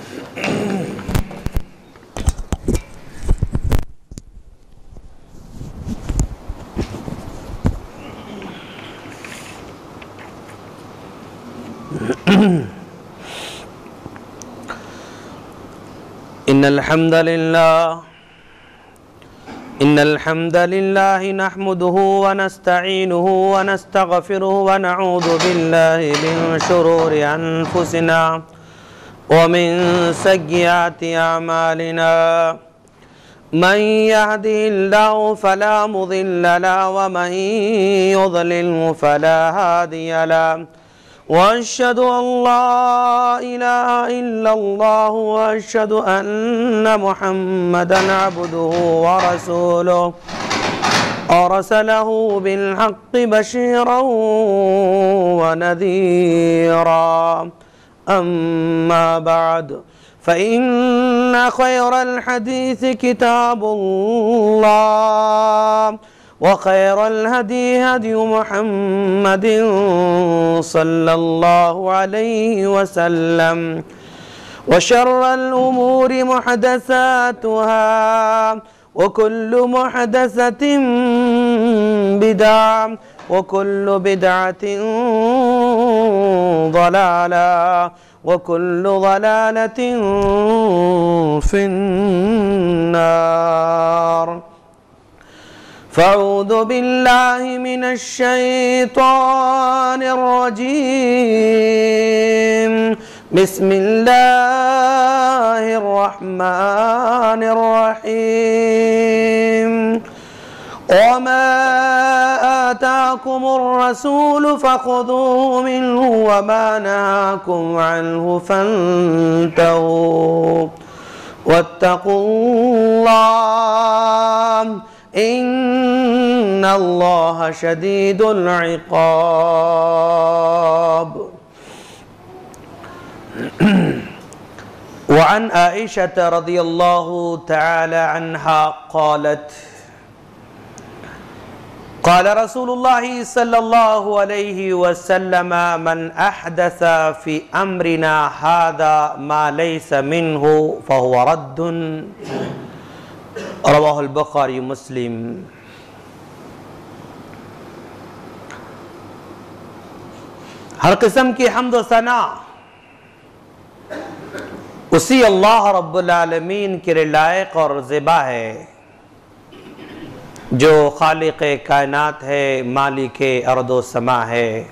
إن الحمد لله نحمده ونستعينه ونستغفره ونعوذ بالله من شرور أنفسنا ومن سيئات أعمالنا من يهده الله فلا مضل له ومن يضلله فلا هادي له وأشهد أن لا إله إلا الله وأشهد أن محمدًا عبده ورسوله أرسله بالحق بشيرًا ونذيرًا أما بعد فإن خير الحديث كتاب الله وخير الهدي هدي محمد صلى الله عليه وسلم وشر الأمور محدثاتها وكل محدثة بدعة وكل بدعة ضلالة وكل ضلالة في النار. فأعوذ بالله من الشيطان الرجيم. بسم الله الرحمن الرحيم. وما آتاكم الرسول فخذوه منه وما نهاكم عنه فانتهوا واتقوا الله إن الله شديد العقاب. وعن عائشة رضي الله تعالى عنها قالت قال رسول الله صلى الله عليه وسلم من أحدث في أمرنا هذا ما ليس منه فهو رد. رواہ البخاری مسلم. ہر قسم کی حمد و ثنا اسی اللہ رب العالمین کے لائق اور زیبا ہے جو خالق کائنات ہے، مالک ارض و سما ہے.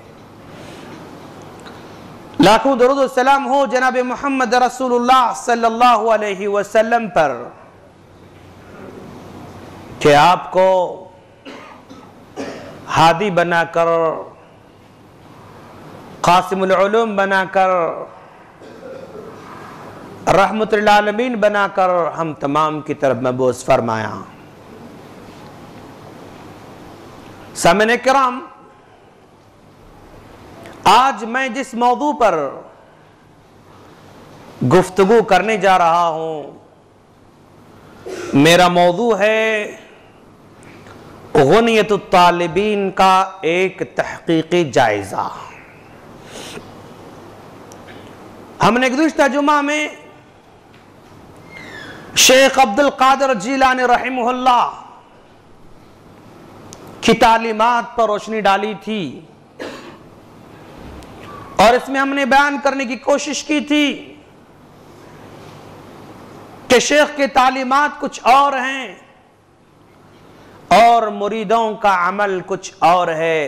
لاکھوں درود و سلام ہو جناب محمد رسول اللہ صلی اللہ علیہ وسلم پر کہ آپ کو ہادی بنا کر، قاسم العلوم بنا کر، رحمت للعالمین بنا کر ہم تمام کی طرف مبعوث فرمایا. سامعین کرام، آج میں جس موضوع پر گفتگو کرنے جا رہا ہوں میرا موضوع ہے غنیت الطالبین کا ایک تحقیقی جائزہ. ہم نے گزشتہ جمعہ میں شیخ عبد القادر جیلانی رحمہ اللہ کی تعلیمات پر روشنی ڈالی تھی اور اس میں ہم نے بیان کرنے کی کوشش کی تھی کہ شیخ کی تعلیمات کچھ اور ہیں اور مریدوں کا عمل کچھ اور ہے.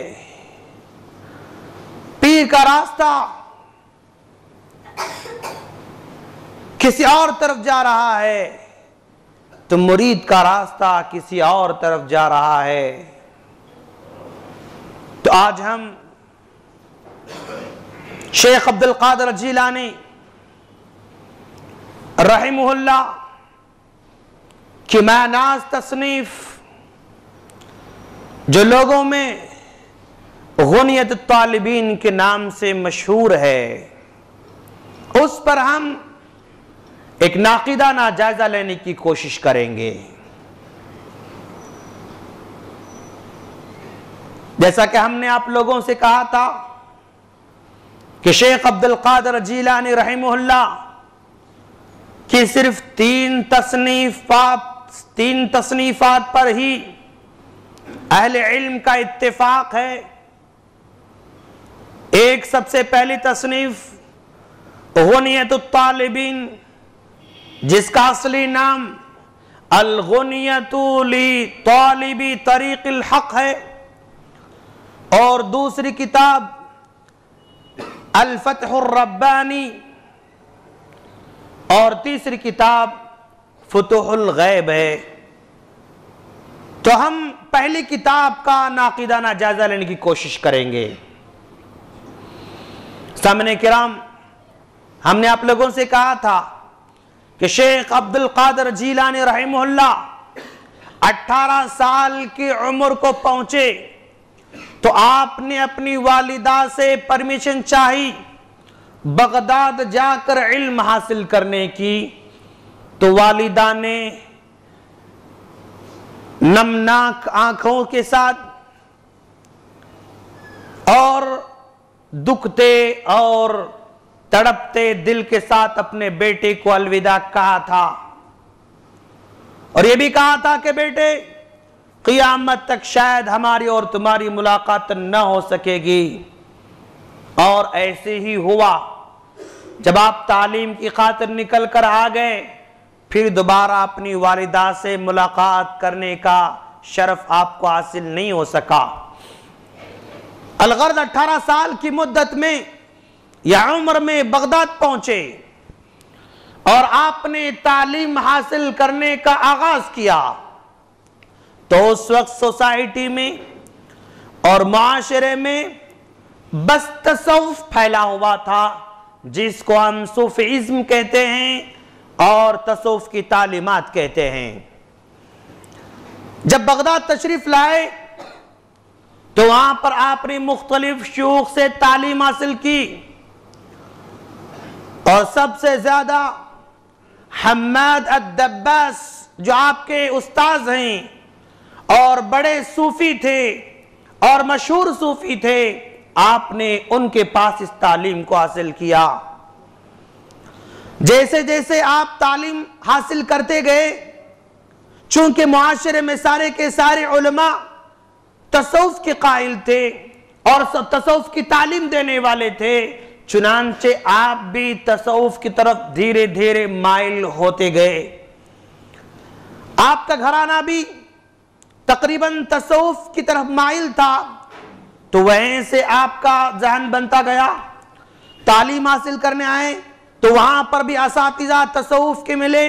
پیر کا راستہ کسی اور طرف جا رہا ہے تو مرید کا راستہ کسی اور طرف جا رہا ہے. تو آج ہم شیخ عبد القادر جیلانی رحمہ اللہ کی معناز تصنیف جو لوگوں میں غنیت الطالبین کے نام سے مشہور ہے، اس پر ہم ایک ناقدانہ جائزہ لینے کی کوشش کریں گے. جیسا کہ ہم نے آپ لوگوں سے کہا تھا کہ شیخ عبد القادر جیلانی رحمہ اللہ کہ صرف تین تصنیفات پر ہی اہل علم کا اتفاق ہے۔ ایک سب سے پہلی تصنیف غنیۃ الطالبین، جس کا اصلی نام الغنیۃ لطالبی طریق الحق ہے، اور دوسری کتاب الفتح الربانی، اور تیسری کتاب فتح الغیب ہے۔ تو ہم پہلی کتاب کا ناقدانہ جائزہ لینے کی کوشش کریں گے۔ سامعین کرام، ہم نے آپ لوگوں سے کہا تھا کہ شیخ عبد القادر جیلانی رحمہ اللہ 18 سال کی عمر کو پہنچے تو آپ نے اپنی والدہ سے پرمیشن چاہی بغداد جا کر علم حاصل کرنے کی، تو والدہ نے نمناک آنکھوں کے ساتھ اور دکھتے اور تڑپتے دل کے ساتھ اپنے بیٹے کو الوداع کہا تھا، اور یہ بھی کہا تھا کہ بیٹے قیامت تک شاید ہماری اور تمہاری ملاقات نہ ہو سکے گی۔ اور ایسے ہی ہوا، جب آپ تعلیم کی خاطر نکل کر آ گئے، پھر دوبارہ اپنی والدہ سے ملاقات کرنے کا شرف آپ کو حاصل نہیں ہو سکا۔ الغرض 18 سال کی مدت میں یا عمر میں بغداد پہنچے اور آپ نے تعلیم حاصل کرنے کا آغاز کیا، تو اس وقت سوسائٹی میں اور معاشرے میں بس تصوف پھیلا ہوا تھا، جس کو ہم صوفیزم کہتے ہیں اور تصوف کی تعلیمات کہتے ہیں۔ جب بغداد تشریف لائے تو وہاں پر آپ نے مختلف شیوخ سے تعلیم حاصل کی، اور سب سے زیادہ حماد الدباس جو آپ کے استاذ ہیں اور بڑے صوفی تھے اور مشہور صوفی تھے، آپ نے ان کے پاس اس تعلیم کو حاصل کیا۔ جیسے جیسے آپ تعلیم حاصل کرتے گئے، چونکہ معاشرے میں سارے کے سارے علماء تصوف کے قائل تھے اور تصوف کی تعلیم دینے والے تھے، چنانچہ آپ بھی تصوف کی طرف دھیرے دھیرے مائل ہوتے گئے۔ آپ کا گھرانہ بھی تقریباً تصوف کی طرف مائل تھا، تو وہیں سے آپ کا ذہن بنتا گیا۔ تعلیم حاصل کرنے آئے تو وہاں پر بھی اساتذہ تصوف کے ملے،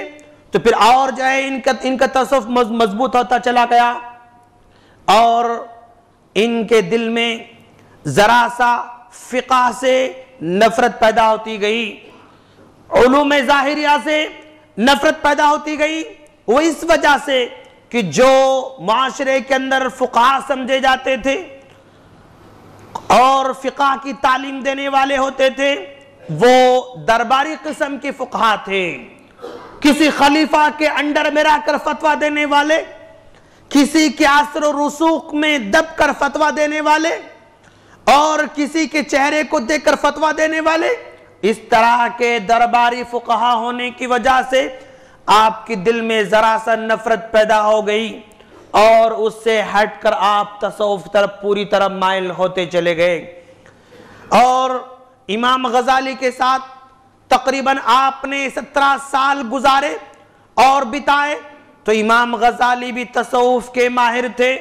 تو پھر اور جو ہے ان کا تصوف مضبوط ہوتا چلا گیا، اور ان کے دل میں ذرا سا فقہ سے نفرت پیدا ہوتی گئی، علوم ظاہریہ سے نفرت پیدا ہوتی گئی۔ وہ اس وجہ سے کہ جو معاشرے کے اندر فقہ سمجھے جاتے تھے اور فقہ کی تعلیم دینے والے ہوتے تھے، وہ درباری قسم کے فقہ تھے، کسی خلیفہ کے انڈر میں رہ کر فتویٰ دینے والے، کسی کے اثر و رسوخ میں دب کر فتویٰ دینے والے، اور کسی کے چہرے کو دیکھ کر فتویٰ دینے والے۔ اس طرح کے درباری فقہا ہونے کی وجہ سے آپ کے دل میں ذرا سا نفرت پیدا ہو گئی، اور اس سے ہٹ کر آپ تصوف طرف پوری طرح مائل ہوتے چلے گئے۔ اور امام غزالی کے ساتھ تقریباً آپ نے 17 سال گزارے اور بتائے، تو امام غزالی بھی تصوف کے ماہر تھے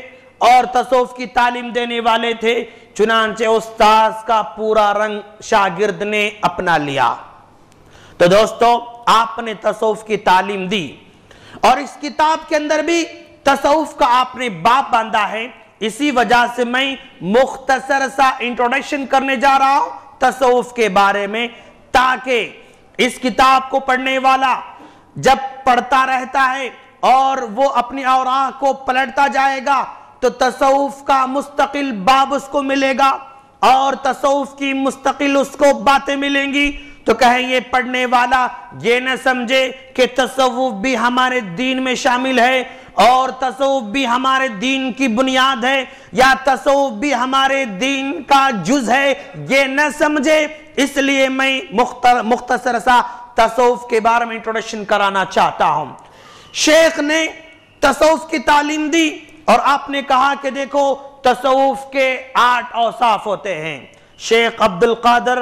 اور تصوف کی تعلیم دینے والے تھے، چنانچہ استاذ کا پورا رنگ شاگرد نے اپنا لیا۔ تو دوستو، آپ نے تصوف کی تعلیم دی، اور اس کتاب کے اندر بھی تصوف کا آپ نے باب باندھا ہے۔ اسی وجہ سے میں مختصر سا انٹروڈکشن کرنے جا رہا ہوں تصوف کے بارے میں، تاکہ اس کتاب کو پڑھنے والا جب پڑھتا رہتا ہے اور وہ اپنی اوراق کو پلٹتا جائے گا تو تصوف کا مستقل باب اس کو ملے گا، اور تصوف کی مستقل اس کو باتیں ملیں گی، تو کہیں یہ پڑھنے والا یہ نہ سمجھے کہ تصوف بھی ہمارے دین میں شامل ہے اور تصوف بھی ہمارے دین کی بنیاد ہے یا تصوف بھی ہمارے دین کا جز ہے، یہ نہ سمجھے۔ اس لیے میں مختصر سا تصوف کے بارے میں انٹروڈکشن کرانا چاہتا ہوں۔ شیخ نے تصوف کی تعلیم دی اور آپ نے کہا کہ دیکھو تصوف کے 8 اوصاف ہوتے ہیں۔ شیخ عبد القادر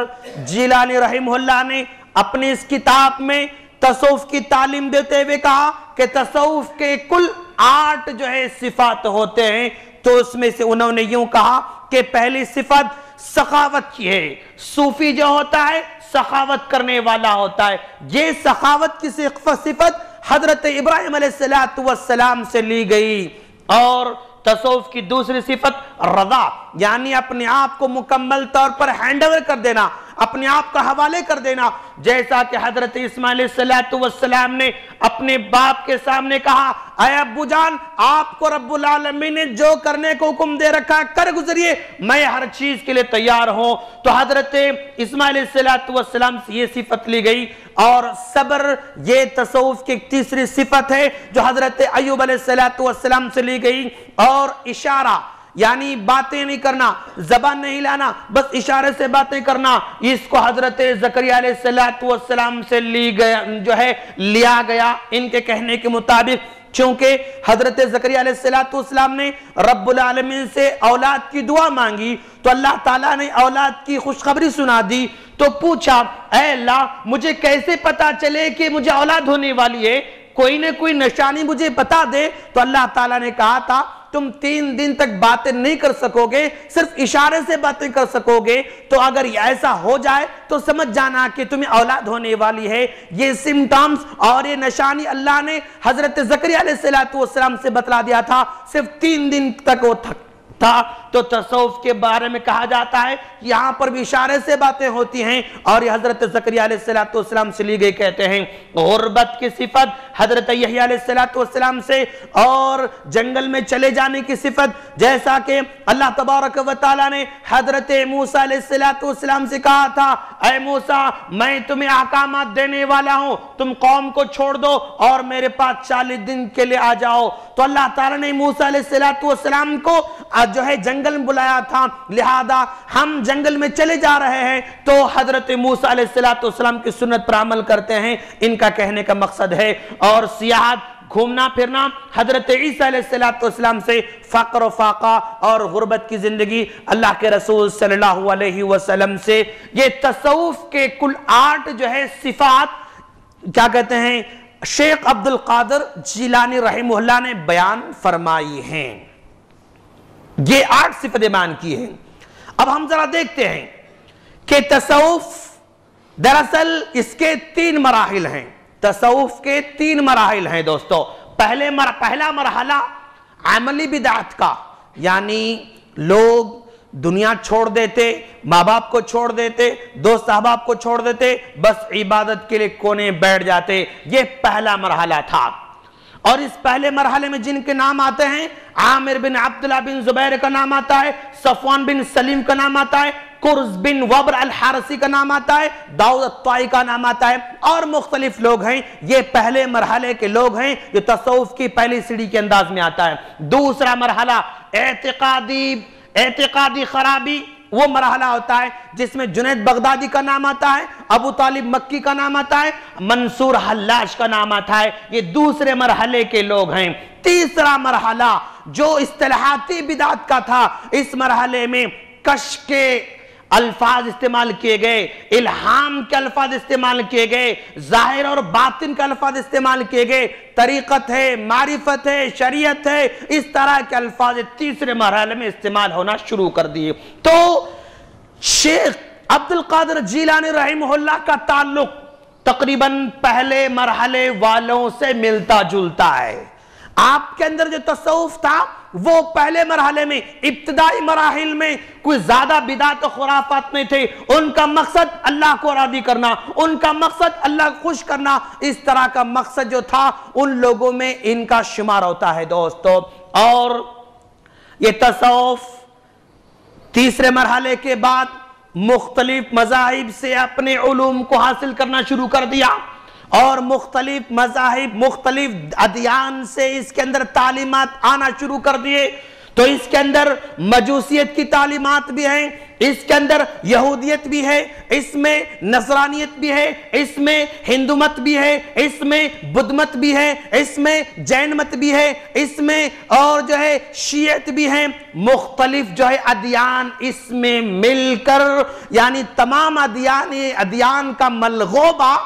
جیلانی رحمہ اللہ نے اپنی اس کتاب میں تصوف کی تعلیم دیتے ہوئے کہا کہ تصوف کے کل 8 جو ہے صفات ہوتے ہیں، تو اس میں سے انہوں نے یوں کہا کہ پہلی صفت سخاوت کی ہے۔ صوفی جو ہوتا ہے سخاوت کرنے والا ہوتا ہے۔ یہ سخاوت کی صفت حضرت ابراہیم علیہ السلام سے لی گئی۔ اور تصوف کی دوسری صفت رضا، یعنی اپنے آپ کو مکمل طور پر ہینڈ اوور کر دینا، اپنے آپ کا حوالے کر دینا، جیسا کہ حضرت اسماعیل علیہ السلام نے اپنے باپ کے سامنے کہا، اے ابو جان، آپ کو رب العالمین نے جو کرنے کو حکم دے رکھا کر گزریے، میں ہر چیز کے لیے تیار ہوں۔ تو حضرت اسماعیل علیہ السلام سے یہ صفت لی گئی۔ اور صبر، یہ تصوف کی تیسری صفت ہے جو حضرت ایوب علیہ السلام سے لی گئی۔ اور اشارہ، یعنی باتیں نہیں کرنا، زبان نہیں لانا، بس اشارے سے باتیں کرنا، اس کو حضرت زکریا علیہ السلام سے لیا گیا ان کے کہنے کے مطابق، چونکہ حضرت زکریا علیہ السلام نے رب العالمین سے اولاد کی دعا مانگی تو اللہ تعالیٰ نے اولاد کی خوشخبری سنا دی۔ تو پوچھا، اے اللہ مجھے کیسے پتا چلے کہ مجھے اولاد ہونے والی ہے، کوئی نہ کوئی نشانی مجھے بتا دے۔ تو اللہ تعالیٰ نے کہا تھا تم 3 دن تک باتیں نہیں کر سکو گے، صرف اشارے سے باتیں کر سکو گے، تو اگر ایسا ہو جائے تو سمجھ جانا کہ تمہیں اولاد ہونے والی ہے۔ یہ سمٹمز اور یہ نشانی اللہ نے حضرت زکریا علیہ السلام سے بتلا دیا تھا، صرف 3 دن تک وہ تھا۔ تو تصوف کے بارے میں کہا جاتا ہے یہاں پر بھی اشارے سے باتیں ہوتی ہیں، اور یہ حضرت زکریا علیہ السلام سے لی گئی۔ کہتے ہیں غربت کی صفت حضرت یحییٰ علیہ السلام سے، اور جنگل میں چلے جانے کی صفت، جیسا کہ اللہ تبارک و تعالیٰ نے حضرت موسیٰ علیہ السلام سے کہا تھا، اے موسیٰ میں تمہیں احکامات دینے والا ہوں، تم قوم کو چھوڑ دو اور میرے پاس 40 دن کے لیے آ جاؤ۔ تو اللہ تعالیٰ نے موسیٰ علیہ السلام کو جو ہے جنگل میں بلایا تھا، لہذا ہم جنگل میں چلے جا رہے ہیں تو حضرت موسیٰ علیہ السلام کی سنت پر عمل کرتے ہیں، ان کا کہنے کا مقصد ہے۔ اور سیاحت، گھومنا پھرنا، حضرت عیسیٰ علیہ السلام سے فقر و فاقہ اور غربت کی زندگی، اللہ کے رسول صلی اللہ علیہ وسلم سے۔ یہ تصوف کے کل 8 جو ہے صفات کیا کہتے ہیں شیخ عبد القادر جیلانی رحمہ اللہ نے بیان فرمائی ہیں، یہ 8 صفتیں بیان کی ہیں۔ اب ہم ذرا دیکھتے ہیں کہ تصوف دراصل اس کے 3 مراحل ہیں۔ تصوف کے 3 مراحل ہیں دوستو۔ پہلا مرحلہ عملی بدعت کا، یعنی لوگ دنیا چھوڑ دیتے، ماں باپ کو چھوڑ دیتے، دوست احباب کو چھوڑ دیتے، بس عبادت کے لیے کونے بیٹھ جاتے، یہ پہلا مرحلہ تھا۔ اور اس پہلے مرحلے میں جن کے نام آتے ہیں، عامر بن عبداللہ بن زبیر کا نام آتا ہے، صفوان بن سلیم کا نام آتا ہے، قرز بن وبر الحارسی کا نام آتا ہے، داؤد الطائی کا نام آتا ہے، اور مختلف لوگ ہیں۔ یہ پہلے مرحلے کے لوگ ہیں جو تصوف کی پہلی سیڑھی کے انداز میں آتا ہے۔ دوسرا مرحلہ اعتقادی خرابی، وہ مرحلہ ہوتا ہے جس میں جنید بغدادی کا نام آتا ہے، ابو طالب مکی کا نام آتا ہے، منصور حلاج کا نام آتا ہے، یہ دوسرے مرحلے کے لوگ ہیں۔ تیسرا مرحلہ جو اصطلاحاتی بدعت کا تھا، اس مرحلے میں کشف کے الفاظ استعمال کیے گئے، الہام کے الفاظ استعمال کیے گئے، ظاہر اور باطن کے الفاظ استعمال کیے گئے، طریقت ہے، معرفت ہے، شریعت ہے، اس طرح کے الفاظ تیسرے مرحلے میں استعمال ہونا شروع کر دیے۔ تو شیخ عبد القادر جیلانی رحمہ اللہ کا تعلق تقریباً پہلے مرحلے والوں سے ملتا جلتا ہے۔ آپ کے اندر جو تصوف تھا وہ پہلے مرحلے میں، ابتدائی مراحل میں کوئی زیادہ بدعت و خرافات نہیں تھے، ان کا مقصد اللہ کو راضی کرنا، ان کا مقصد اللہ کو خوش کرنا، اس طرح کا مقصد جو تھا ان لوگوں میں ان کا شمار ہوتا ہے دوستو۔ اور یہ تصوف تیسرے مرحلے کے بعد مختلف مذاہب سے اپنے علوم کو حاصل کرنا شروع کر دیا، اور مختلف مذاہب، مختلف ادیان سے اس کے اندر تعلیمات آنا شروع کر دیے۔ تو اس کے اندر مجوسیت کی تعلیمات بھی ہیں، اس کے اندر یہودیت بھی ہے، اس میں نصرانیت بھی ہے، اس میں ہندو مت بھی ہے، اس میں بدھ مت بھی ہے، اس میں جین مت بھی ہے، اس میں اور جو ہے شیعت بھی ہے، مختلف جو ہے ادیان اس میں مل کر، یعنی تمام ادیان کا ملغوبہ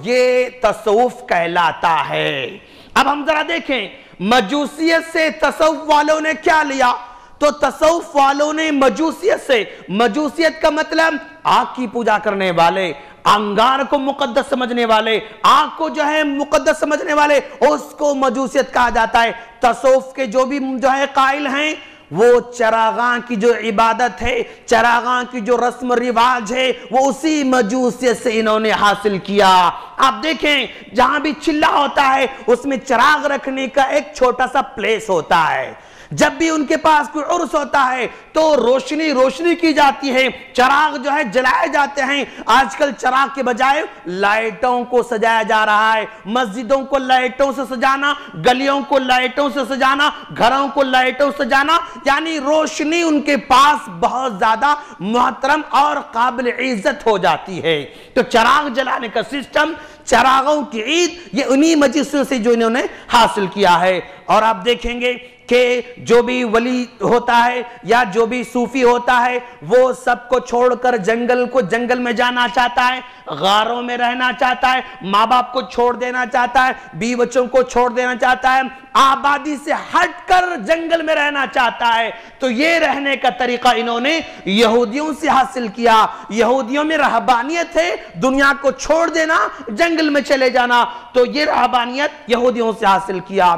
یہ تصوف کہلاتا ہے۔ اب ہم ذرا دیکھیں مجوسیت سے تصوف والوں نے کیا لیا، تو تصوف والوں نے مجوسیت سے، مجوسیت کا مطلب آگ کی پوجا کرنے والے، انگار کو مقدس سمجھنے والے، آگ کو جو ہے مقدس سمجھنے والے، اس کو مجوسیت کہا جاتا ہے۔ تصوف کے جو بھی جو ہے قائل ہیں وہ چراغاں کی جو عبادت ہے، چراغاں کی جو رسم و رواج ہے، وہ اسی مجوسیت سے انہوں نے حاصل کیا۔ آپ دیکھیں جہاں بھی چلہ ہوتا ہے اس میں چراغ رکھنے کا ایک چھوٹا سا پلیس ہوتا ہے، جب بھی ان کے پاس کوئی عرس ہوتا ہے تو روشنی کی جاتی ہے، چراغ جو ہے جلائے جاتے ہیں۔ آج کل چراغ کے بجائے لائٹوں کو سجایا جا رہا ہے، مسجدوں کو لائٹوں سے سجانا، گلیوں کو لائٹوں سے سجانا، گھروں کو لائٹوں سے سجانا، یعنی روشنی ان کے پاس بہت زیادہ محترم اور قابل عزت ہو جاتی ہے۔ تو چراغ جلانے کا سسٹم، چراغوں کی عید، یہ انہی مجلسوں سے جو انہوں نے حاصل کیا ہے۔ اور آپ دیکھیں گے کہ جو بھی ولی ہوتا ہے یا جو بھی صوفی ہوتا ہے وہ سب کو چھوڑ کر جنگل میں جانا چاہتا ہے، غاروں میں رہنا چاہتا ہے، ماں باپ کو چھوڑ دینا چاہتا ہے، بیوی بچوں کو چھوڑ دینا چاہتا ہے، آبادی سے ہٹ کر جنگل میں رہنا چاہتا ہے۔ تو یہ رہنے کا طریقہ انہوں نے یہودیوں سے حاصل کیا۔ یہودیوں میں رہبانیت ہے، دنیا کو چھوڑ دینا، جنگل میں چلے جانا، تو یہ رہبانیت یہودیوں سے حاصل کیا۔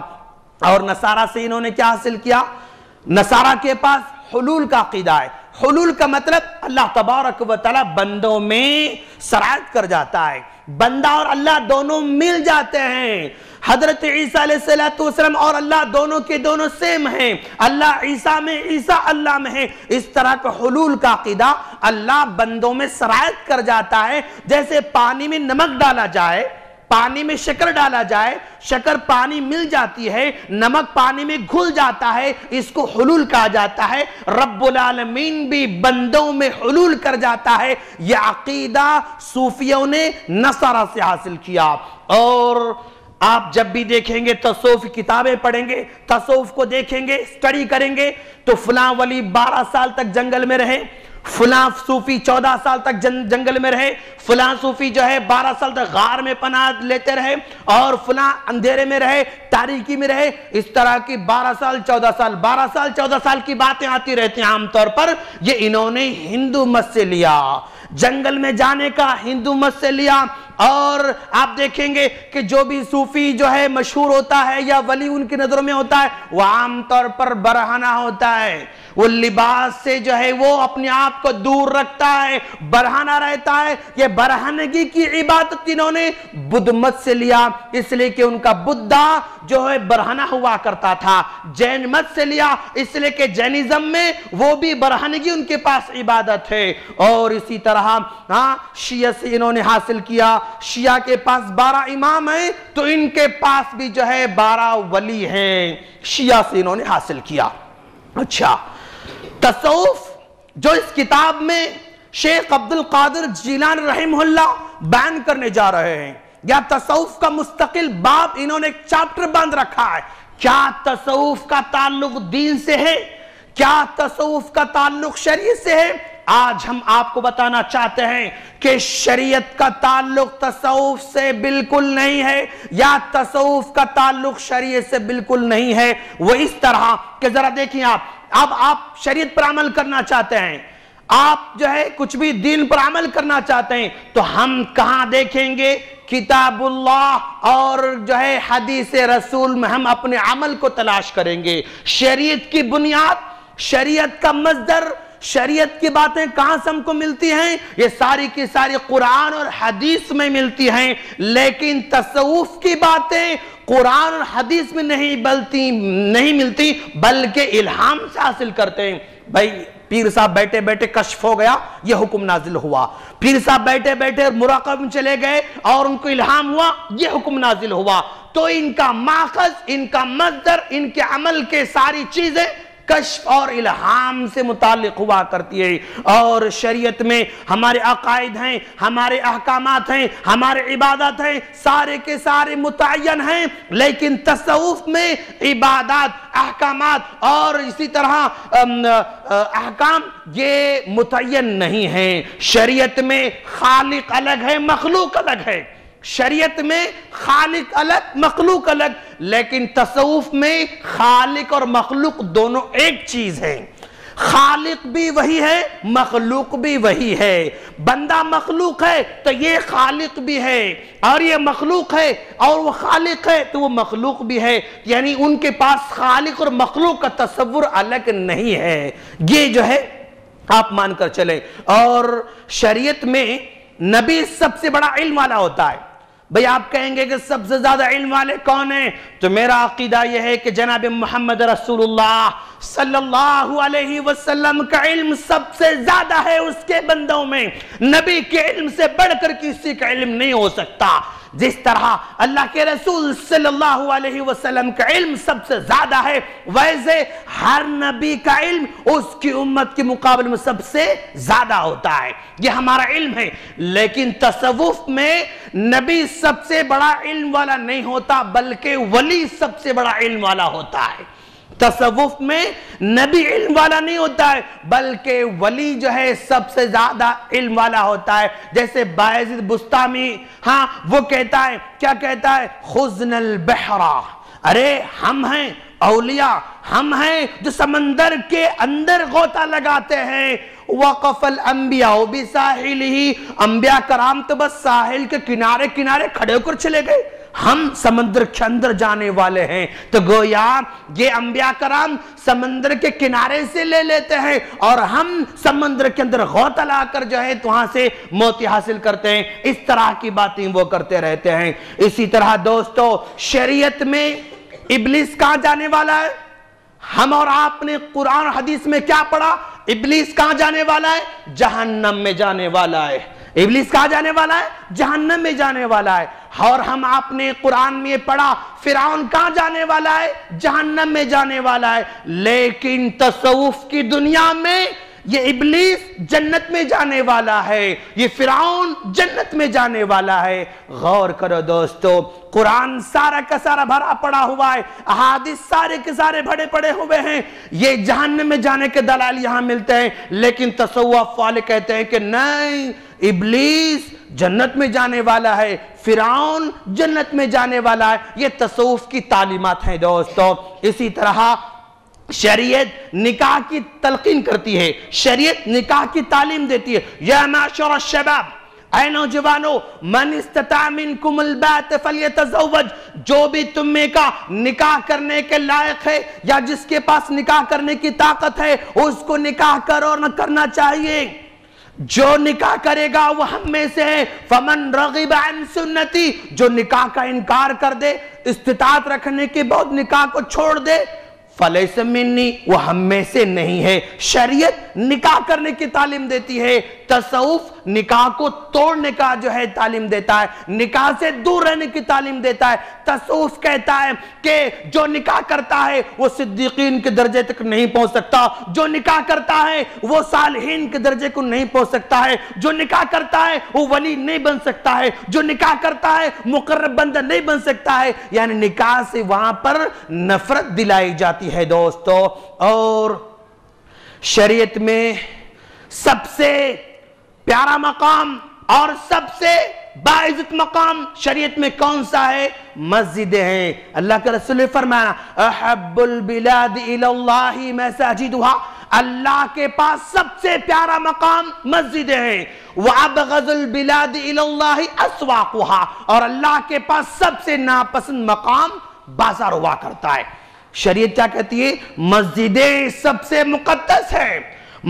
اور نصارہ سے انہوں نے کیا حاصل کیا؟ نصارہ کے پاس حلول کا عقیدہ ہے۔ حلول کا مطلب اللہ تبارک و تعالی بندوں میں سرایت کر جاتا ہے، بندہ اور اللہ دونوں مل جاتے ہیں۔ حضرت عیسیٰ علیہ السلام اور اللہ دونوں کے دونوں سیم ہیں، اللہ عیسیٰ میں، عیسیٰ اللہ میں ہے۔ اس طرح کا حلول کا عقیدہ، اللہ بندوں میں سرایت کر جاتا ہے۔ جیسے پانی میں نمک ڈالا جائے، پانی میں شکر ڈالا جائے، شکر پانی مل جاتی ہے، نمک پانی میں گھل جاتا ہے، اس کو حلول کہا جاتا ہے۔ رب العالمین بھی بندوں میں حلول کر جاتا ہے۔ یہ عقیدہ صوفیوں نے نصارہ سے حاصل کیا۔ اور آپ جب بھی دیکھیں گے تصوف کتابیں پڑھیں گے، تصوف کو دیکھیں گے، اسٹڈی کریں گے، تو فلاں ولی 12 سال تک جنگل میں رہے، فلاں صوفی 14 سال تک جنگل میں رہے، فلاں صوفی جو ہے 12 سال تک غار میں پناہ لیتے رہے، اور فلاں اندھیرے میں رہے، تاریکی میں رہے۔ اس طرح کی 12 سال 14 سال کی باتیں آتی رہتی ہیں عام طور پر۔ یہ انہوں نے ہندو مت سے لیا، جنگل میں جانے کا ہندو مت سے لیا۔ اور آپ دیکھیں گے کہ جو بھی صوفی جو ہے مشہور ہوتا ہے یا ولی ان کی نظروں میں ہوتا ہے، وہ عام طور پر برہنہ ہوتا ہے، وہ لباس سے جو ہے وہ اپنے آپ کو دور رکھتا ہے، برہنہ رہتا ہے۔ یہ برہنگی کی عبادت انہوں نے بدھ مت سے لیا، اس لیے کہ ان کا بدھا جو ہے برہنہ ہوا کرتا تھا۔ جین مت سے لیا، اس لیے کہ جینزم میں وہ بھی برہنگی ان کے پاس عبادت ہے۔ اور اسی طرح شیعہ سے انہوں نے حاصل کیا۔ شیعہ کے پاس 12 امام ہیں تو ان کے پاس بھی جو ہے 12 ولی ہیں، شیعہ سے انہوں نے حاصل کیا۔ اچھا، تصوف جو اس کتاب میں شیخ عبد القادر جیلانی رحمہ اللہ بیان کرنے جا رہے ہیں، یا تصوف کا مستقل باب انہوں نے ایک چیپٹر بند رکھا ہے۔ کیا تصوف کا تعلق دین سے ہے؟ کیا تصوف کا تعلق شریعت سے ہے؟ آج ہم آپ کو بتانا چاہتے ہیں کہ شریعت کا تعلق تصوف سے بالکل نہیں ہے، یا تصوف کا تعلق شریعت سے بالکل نہیں ہے۔ وہ اس طرح کہ ذرا دیکھیں، اب آپ شریعت پر عمل کرنا چاہتے ہیں، آپ جو ہے کچھ بھی دین پر عمل کرنا چاہتے ہیں، تو ہم کہاں دیکھیں گے؟ کتاب اللہ اور جو ہے حدیث رسول میں ہم اپنے عمل کو تلاش کریں گے۔ شریعت کی بنیاد، شریعت کا مصدر، شریعت کی باتیں کہاں سے ہم کو ملتی ہیں؟ یہ ساری کی ساری قرآن اور حدیث میں ملتی ہیں، لیکن تصوف کی باتیں قرآن اور حدیث میں نہیں ملتی بلکہ الہام سے حاصل کرتے ہیں۔ بھائی پیر صاحب بیٹھے بیٹھے کشف ہو گیا، یہ حکم نازل ہوا۔ پیر صاحب بیٹھے بیٹھے مراقبہ میں چلے گئے اور ان کو الہام ہوا، یہ حکم نازل ہوا۔ تو ان کا ماخذ، ان کا مصدر، ان کے عمل کے ساری چیزیں کشف اور الہام سے متعلق ہوا کرتی ہے، اور شریعت میں ہمارے عقائد ہیں، ہمارے احکامات ہیں، ہمارے عبادات ہیں، سارے کے سارے متعین ہیں، لیکن تصوف میں عبادات، احکامات اور اسی طرح احکام یہ متعین نہیں ہیں۔ شریعت میں خالق الگ ہے، مخلوق الگ ہے، شریعت میں خالق الگ، مخلوق الگ، لیکن تصوف میں خالق اور مخلوق دونوں ایک چیز ہے۔ خالق بھی وہی ہے، مخلوق بھی وہی ہے۔ بندہ مخلوق ہے تو یہ خالق بھی ہے، اور یہ مخلوق ہے اور وہ خالق ہے تو وہ مخلوق بھی ہے، یعنی ان کے پاس خالق اور مخلوق کا تصور الگ نہیں ہے، یہ جو ہے آپ مان کر چلیں۔ اور شریعت میں نبی سب سے بڑا علم والا ہوتا ہے۔ بھئی آپ کہیں گے کہ سب سے زیادہ علم والے کون ہیں؟ تو میرا عقیدہ یہ ہے کہ جناب محمد رسول اللہ صلی اللہ علیہ وسلم کا علم سب سے زیادہ ہے اس کے بندوں میں۔ نبی کے علم سے بڑھ کر کسی کا علم نہیں ہو سکتا۔ جس طرح اللہ کے رسول صلی اللہ علیہ وسلم کا علم سب سے زیادہ ہے، ویسے ہر نبی کا علم اس کی امت کے مقابلے میں سب سے زیادہ ہوتا ہے، یہ ہمارا علم ہے۔ لیکن تصوف میں نبی سب سے بڑا علم والا نہیں ہوتا، بلکہ ولی سب سے بڑا علم والا ہوتا ہے۔ تصوف میں نبی علم والا نہیں ہوتا ہے، بلکہ ولی جو ہے سب سے زیادہ علم والا ہوتا ہے۔ جیسے بایزید بستامی وہ کہتا ہے، کیا کہتا ہے؟ خُزْنَ الْبِحْرَ، ارے ہم ہیں اولیاء، ہم ہیں جو سمندر کے اندر غوطہ لگاتے ہیں۔ وَقَفَ الْأَنْبِيَاءُ بِسَاحِلِهِ، انبیاء کرام تو بس ساحل کے کنارے کنارے کھڑے ہو کر چلے گئے، ہم سمندر کے اندر جانے والے ہیں۔ تو گویا یہ انبیاء کرام سمندر کے کنارے سے لے لیتے ہیں، اور ہم سمندر کے اندر غوطہ لا کر جو ہے تو وہاں سے موتی حاصل کرتے ہیں۔ اس طرح کی باتیں وہ کرتے رہتے ہیں۔ اسی طرح دوستو شریعت میں ابلیس کہاں جانے والا ہے؟ ہم اور آپ نے قرآن حدیث میں کیا پڑھا؟ ابلیس کہاں جانے والا ہے؟ جہنم میں جانے والا ہے۔ ابلیس کہاں جانے والا ہے؟ جہنم میں جانے والا ہے۔ اور ہم آپ نے قرآن میں پڑھا فرعون کہاں جانے والا ہے؟ جہنم میں جانے والا ہے۔ لیکن تصوف کی دنیا میں یہ ابلیس جنت میں جانے والا ہے، یہ فرعون جنت میں جانے والا ہے۔ غور کرو دوستو، قرآن سارا کا سارا بھرا پڑا ہوا ہے، احادیث سارے کے سارے بڑے پڑے ہوئے ہیں، یہ جہنم میں جانے کے دلائل یہاں ملتے ہیں، لیکن تصوف والے کہتے ہیں کہ نہیں، ابلیس جنت میں جانے والا ہے، فرعون جنت میں جانے والا ہے۔ یہ تصوف کی تعلیمات ہیں دوستو۔ اسی طرح شریعت نکاح کی تلقین کرتی ہے، شریعت نکاح کی تعلیم دیتی ہے۔ یا معشر الشباب، اے نوجوانو، من استطاع منکم الباءۃ فلیتزوج، جو بھی تم میں کا نکاح کرنے کے لائق ہے یا جس کے پاس نکاح کرنے کی طاقت ہے اس کو نکاح کرو، نہ کرنا چاہیے۔ جو نکاح کرے گا وہ ہم میں سے ہے۔ فمن رغب عن سنتی، جو نکاح کا انکار کر دے، استطاعت رکھنے کے بعد نکاح کو چھوڑ دے، فلیس منی، وہ ہم میں سے نہیں ہے۔ شریعت نکاح کرنے کی تعلیم دیتی ہے، تصوف نکاح کو توڑنے کا جو ہے تعلیم دیتا ہے، نکاح سے دور رہنے کی تعلیم دیتا ہے۔ تصوف کہتا ہے کہ جو نکاح کرتا ہے وہ صدیقین کے درجے تک نہیں پہنچ سکتا، جو نکاح کرتا ہے وہ صالحین کے درجے کو نہیں پہنچ سکتا ہے، جو نکاح کرتا ہے وہ ولی نہیں بن سکتا ہے، جو نکاح کرتا ہے مقرب بندہ نہیں بن سکتا ہے۔ یعنی نکاح سے وہاں پر نفرت دلائی جاتی ہے دوستو۔ اور شریعت میں سب سے پیارا مقام اور سب سے باعزت مقام شریعت میں کون سا ہے؟ مسجدیں ہیں۔ اللہ کے رسول نے فرمایا احب البلاد الی اللہ مساجدها، اللہ کے پاس سب سے پیارا مقام مسجدیں ہیں۔ وابغض البلاد الی اللہ اسواقها، اور اللہ کے پاس سب سے ناپسند مقام بازار ہوا کرتا ہے۔ شریعت کیا کہتی ہے؟ مسجدیں سب سے مقدس ہے۔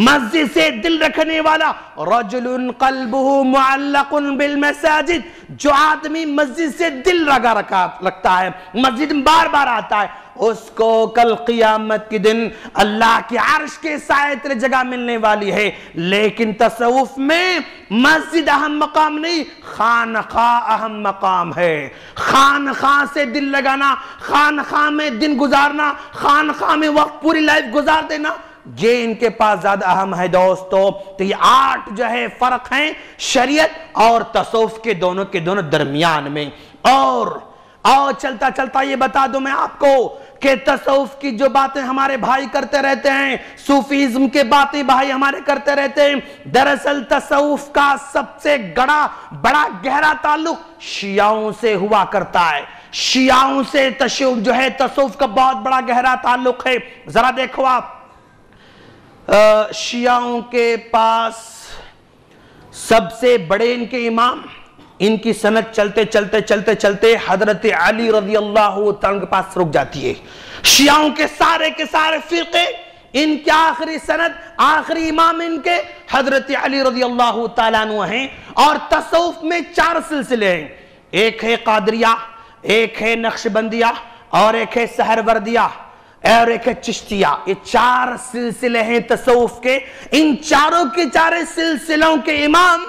مسجد سے دل رکھنے والا رجل قلبه معلق بالمساجد، جو آدمی مسجد سے دل رکھتا ہے، مسجد میں بار بار آتا ہے، اس کو کل قیامت کے دن اللہ کی عرش کے سائے تلے جگہ ملنے والی ہے۔ لیکن تصوف میں مسجد اہم مقام نہیں، خانقاہ اہم مقام ہے۔ خانقاہ سے دل لگانا، خانقاہ میں دن گزارنا، خانقاہ میں وقت پوری لائف گزار دینا، یہ ان کے پاس زیادہ اہم ہے دوستو۔ تو یہ 8 جو ہے فرق ہیں شریعت اور تصوف کے دونوں درمیان میں۔ اور چلتا چلتا یہ بتا دوں میں آپ کو کہ تصوف کی جو باتیں ہمارے بھائی کرتے رہتے ہیں، صوفیزم کے باتیں بھائی ہمارے کرتے رہتے ہیں، دراصل تصوف کا سب سے بڑا گہرا تعلق شیعوں سے ہوا کرتا ہے۔ شیعوں سے جو ہے تصوف کا بہت بڑا گہرا تعلق ہے۔ ذرا دیکھو آپ، شیعوں کے پاس سب سے بڑے ان کے امام، ان کی سند چلتے حضرت علی رضی اللہ تعالیٰ کے پاس رک جاتی ہے۔ شیعوں کے سارے فرقے، ان کی آخری سند، آخری امام ان کے حضرت علی رضی اللہ تعالیٰ عنہ ہیں۔ اور تصوف میں 4 سلسلے ہیں، ایک ہے قادریہ، ایک ہے نقشبندیہ، اور ایک ہے سہروردیہ، اور ایک ہے چشتیہ۔ یہ 4 سلسلے ہیں تصوف کے۔ ان چاروں کے 4 سلسلوں کے امام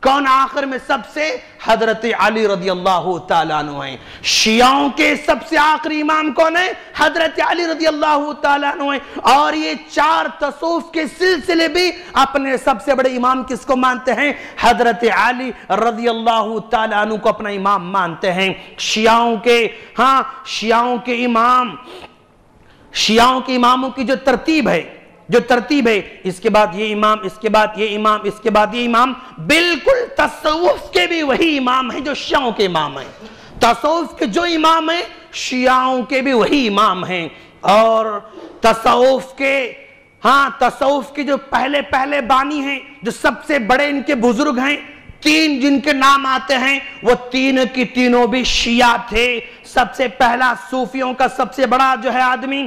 کون آخر میں سب سے؟ حضرت علی رضی اللہ تعالیٰ عنہ ہیں۔ شیعوں کے سب سے آخری امام کون ہے؟ حضرت علی رضی اللہ تعالیٰ عنہ ہیں۔ اور یہ 4 تصوف کے سلسلے بھی اپنے سب سے بڑے امام کس کو مانتے ہیں؟ حضرت علی رضی اللہ تعالیٰ عنہ کو اپنا امام مانتے ہیں۔ شیعوں کے اماموں کی جو ترتیب ہے، اس کے بعد یہ امام، اس کے بعد یہ امام، اس کے بعد یہ امام، بالکل تصوف کے بھی وہی امام ہیں جو شیعوں کے امام ہیں۔ تصوف کے جو امام ہیں شیعوں کے بھی وہی امام ہیں۔ اور تصوف کے جو پہلے بانی ہیں، جو سب سے بڑے ان کے بزرگ ہیں، 3 جن کے نام آتے ہیں، وہ 3 کی تینوں بھی شیعہ تھے۔ سب سے پہلا صوفیوں کا سب سے بڑا جو ہے آدمی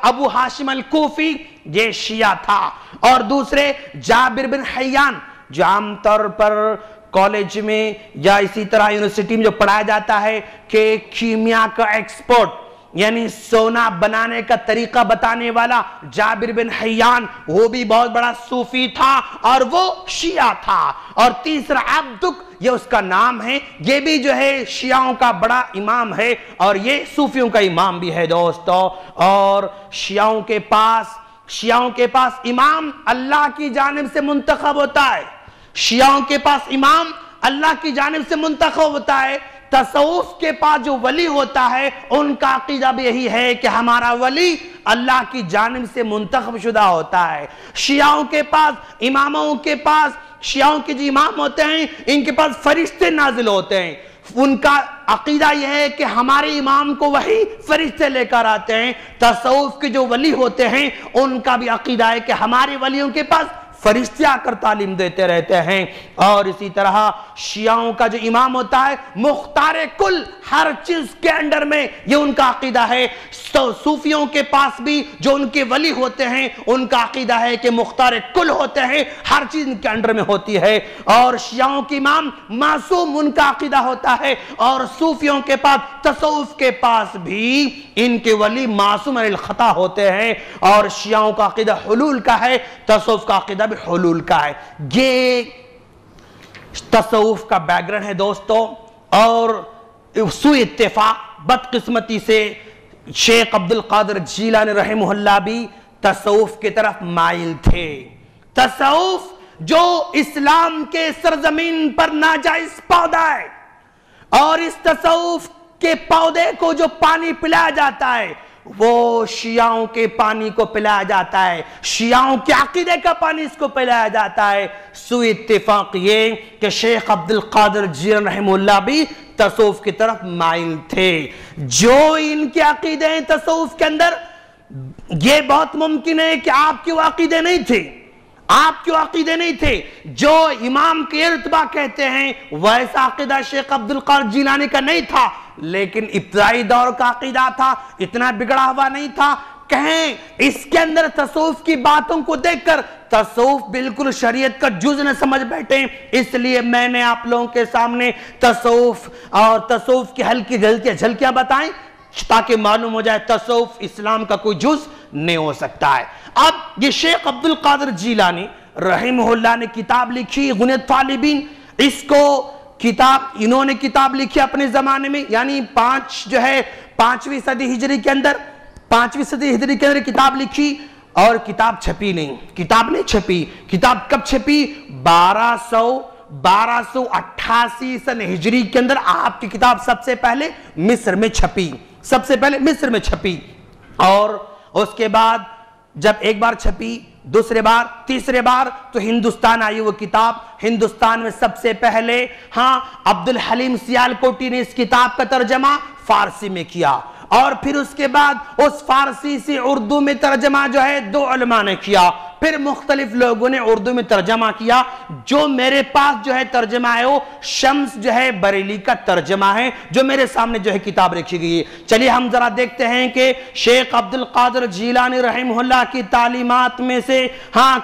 ابو ہاشم الکوفی، یہ شیعہ تھا۔ اور دوسرے جابر بن حیان، جو عام طور پر کالج میں یا اسی طرح یونیورسٹی میں جو پڑھایا جاتا ہے کہ کیمیا کا ایکسپرٹ، یعنی سونا بنانے کا طریقہ بتانے والا جابر بن حیان، وہ بھی بہت بڑا صوفی تھا اور وہ شیعہ تھا۔ اور تیسرا عبدک، یہ اس کا نام ہے، یہ بھی جو ہے شیعوں کا بڑا امام ہے اور یہ صوفیوں کا امام بھی ہے دوستو۔ اور شیعوں کے پاس امام اللہ کی جانب سے منتخب ہوتا ہے۔ شیعوں کے پاس امام اللہ کی جانب سے منتخب ہوتا ہے۔ تصوف کے پاس جو ولی ہوتا ہے، ان کا عقیدہ بھی یہی ہے کہ ہمارا ولی اللہ کی جانب سے منتخب شدہ ہوتا ہے۔ شیعوں کے جو امام ہوتے ہیں، ان کے پاس فرشتے نازل ہوتے ہیں۔ ان کا عقیدہ یہ ہے کہ ہمارے امام کو وہی فرشتے لے کر آتے ہیں۔ تصوف کے جو ولی ہوتے ہیں، ان کا بھی عقیدہ ہے کہ ہمارے ولیوں کے پاس فرشتے آ کر تعلیم دیتے رہتے ہیں۔ اور اسی طرح شیعوں کا جو امام ہوتا ہے، مختار کل، ہر چیز کے انڈر میں، یہ ان کا عقیدہ ہے۔ صوفیوں کے پاس بھی جو ان کے ولی ہوتے ہیں، ان کا عقیدہ ہے کہ مختار کل ہوتے ہیں، ہر چیز ان کے انڈر میں ہوتی ہے۔ اور شیعوں کے امام معصوم، ان کا عقیدہ ہوتا ہے۔ اور صوفیوں کے پاس، تصوف کے پاس بھی ان کے ولی معصوم عن الخطا ہوتے ہیں۔ اور شیعوں کا عقیدہ حلول کا ہے، تصوف کا عقیدہ بھی حلول کا ہے۔ یہ تصوف کا بیک گراؤنڈ ہے دوستو۔ اور سوء اتفاق، بدقسمتی سے شیخ عبد القادر جیلانی رحمہ اللہ بھی تصوف کی طرف مائل تھے۔ تصوف جو اسلام کے سرزمین پر ناجائز پودا ہے، اور اس تصوف کے پودے کو جو پانی پلایا جاتا ہے، وہ شیعوں کے پانی کو پلایا جاتا ہے، شیعوں کے عقیدے کا پانی اس کو پلایا جاتا ہے۔ سوء اتفاق یہ کہ شیخ عبد القادر جیلانی رحمہ اللہ بھی تصوف کی طرف مائل تھے۔ جو ان کے عقیدے ہیں تصوف کے اندر، یہ بہت ممکن ہے کہ آپ کے وہ عقیدے نہیں تھے، جو امام کے ارتبا کہتے ہیں ویسا عقیدہ شیخ عبد القادر جیلانی کا نہیں تھا، لیکن ابتدائی دور کا عقیدہ تھا، اتنا بگڑا ہوا نہیں تھا۔ کہیں اس کے اندر تصوف کی باتوں کو دیکھ کر تصوف بالکل شریعت کا جز نہ سمجھ بیٹھے۔ اس لیے میں نے آپ لوگوں کے سامنے تصوف اور تصوف کی ہلکی جھلکیاں بتائیں۔ تاکہ معلوم ہو جائے تصوف اسلام کا کوئی جز نہیں ہو سکتا ہے۔ اب یہ شیخ عبد القادر جیلانی رحمہ اللہ نے کتاب لکھی غنیۃ طالبین، اس کو انہوں نے کتاب لکھی اپنے زمانے میں، یعنی پانچویں صدی ہجری کے اندر کتاب لکھی، اور کتاب چھپی نہیں، کتاب نہیں چھپی۔ کتاب کب چھپی؟ 1288 سن ہجری کے اندر آپ کی کتاب سب سے پہلے مصر میں چھپی، اور اس کے بعد جب ایک بار چھپی، دوسرے بار، تیسرے بار تو ہندوستان آئی وہ کتاب۔ ہندوستان میں سب سے پہلے عبد الحلیم سیالکوٹی نے اس کتاب کا ترجمہ فارسی میں کیا، اور پھر اس کے بعد اس فارسی سے اردو میں ترجمہ دو علماء نے کیا، پھر مختلف لوگوں نے اردو میں ترجمہ کیا۔ جو میرے پاس ترجمہ ہے وہ شمس بریلی کا ترجمہ ہے، جو میرے سامنے کتاب رکھی گئی ہے۔ چلیے ہم ذرا دیکھتے ہیں کہ شیخ عبد القادر جیلانی رحمہ اللہ کی تعلیمات میں سے